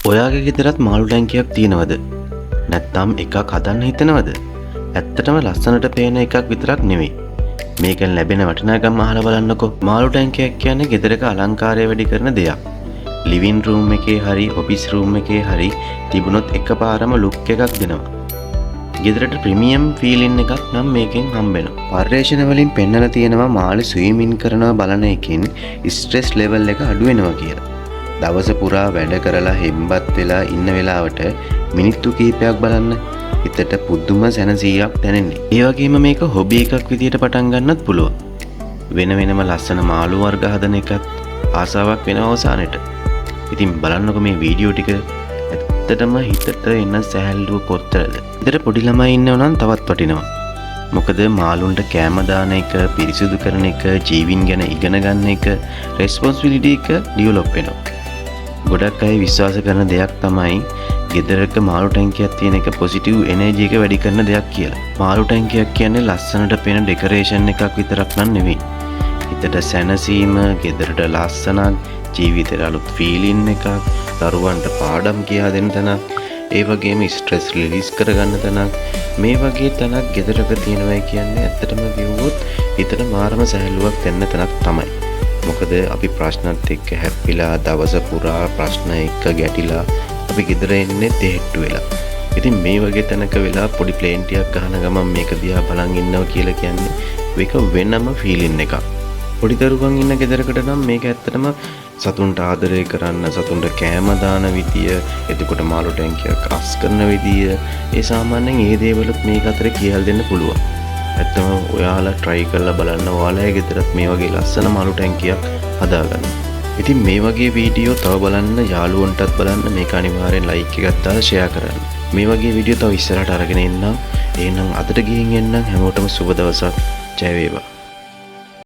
ඔයාගේ ගෙදරත් මාළු ටැංකියක් තියෙනවද? නැත්නම් එකක් හදන්න හිතනවද? ඇත්තටම ලස්සනට පේන එකක් විතරක් නෙවෙයි. මේකෙන් ලැබෙන වටිනාකම් අහලා බලන්නකෝ. මාළු ටැංකියක් කියන්නේ ගෙදරක අලංකාරය වැඩි කරන දෙයක්. ලිවිං රූම් එකේ හරි ඔෆිස් රූම් එකේ හරි තිබුණොත් එකපාරම ලුක් එකක් දෙනවා. ගෙදරට ප්‍රීමියම් ෆීලින් එකක් නම් මේකෙන් හම්බෙනවා. පර්යේෂණ වලින් පෙන්නලා තියෙනවා මාළු ස්විමින් කරනවා බලන එකෙන් ස්ට්‍රෙස් ලෙවල් එක අඩු වෙනවා කියලා. දවස පුරා වැඩ කරලා හෙම්බත් වෙලා ඉන්න වෙලාවට මිනිත්තු කිහිපයක් බලන්න හිතට පුදුම සැනසීමක් දැනෙන්නේ. ඒ වගේම මේක හොබි එකක් විදියට පටන් ගන්නත් පුළුවන්. වෙන වෙනම ලස්සන මාළු වර්ග හදන එකත් ආසාවක් වෙනවා අවසානෙට. ඉතින් බලන්නකො මේ වීඩියෝ ටික ඇත්තටම හිතට එන සැහැල්ලුව කොච්චරද. ඉතින් පොඩි ළමයි ඉන්නව නම් තවත් වටිනවා. මොකද මාළුන්ට කෑම දාන එක, පිරිසිදු කරන එක, ජීවීන් ගැන ඉගෙන ගන්න එක, රෙස්පොන්සිබිලිටි එක ඩෙවලොප් වෙනවා. ගොඩක් අය විශ්වාස කරන දෙයක් තමයි ගෙදරක මාළු ටැංකියක් තියෙන එක පොසිටිව් එනර්ජි එක වැඩි කරන දෙයක් කියලා. මාළු ටැංකියක් කියන්නේ ලස්සනට පේන ඩෙකරේෂන් එකක් විතරක් නන් නෙවෙයි. හිතට සැනසීම, ගෙදරට ලස්සනක්, ජීවිතේට අලුත් ෆීලින් එකක්, දරුවන්ට පාඩම් කියා දෙන්න තැනක්, ඒ වගේම ස්ට්‍රෙස් රිලීස් කරගන්න තැනක්, මේ වගේ තැනක් ගෙදරක තියෙනවා කියන්නේ ඇත්තටම කිව්වොත් හිතට මාරම සැහැල්ලුවක් දෙන්න තැනක් තමයි. මොකද අපි ප්‍රශ්නත් එක්ක හැප්පිලා දවස පුරා ප්‍රශ්න එක්ක ගැටිලා අපි ගෙදර එන්නේ තෙහෙට්ටු වෙලා. ඉතින් මේ වගේ තැනක වෙලා පොඩි ප්ලේන් ටිකක් ගහන ගමන් මේක දිහා බලන් ඉන්නවා කියලා කියන්නේ මේක වෙනම ෆීලින් එකක්. පොඩි දරුවන් ඉන්න ගෙදරකට නම් මේක ඇත්තටම සතුන්ට ආදරය කරන්න, සතුන්ට කෑම දාන විදිය, එතකොට මාළු ටැංකියක් අස් කරන විදිය, ඒ සාමාන්‍යයෙන් ඒ දේවලුත් මේක අතර කියලා දෙන්න පුළුවන්. ඇත්තම ඔයාලා try කරලා බලන්න ඔයාලගේ ගෙදරත් මේ වගේ ලස්සන මාළු ටැංකියක් හදාගන්න. ඉතින් මේ වගේ වීඩියෝ තව බලන්න යාළුවන්ටත් බලන්න මේක අනිවාර්යෙන් like එකක් දාලා share කරන්න. මේ වගේ වීඩියෝ තව ඉස්සරහට අරගෙන එන්නම්. එහෙනම් අදට ගිහින් එන්නම්. හැමෝටම සුබ දවසක්. ජය වේවා.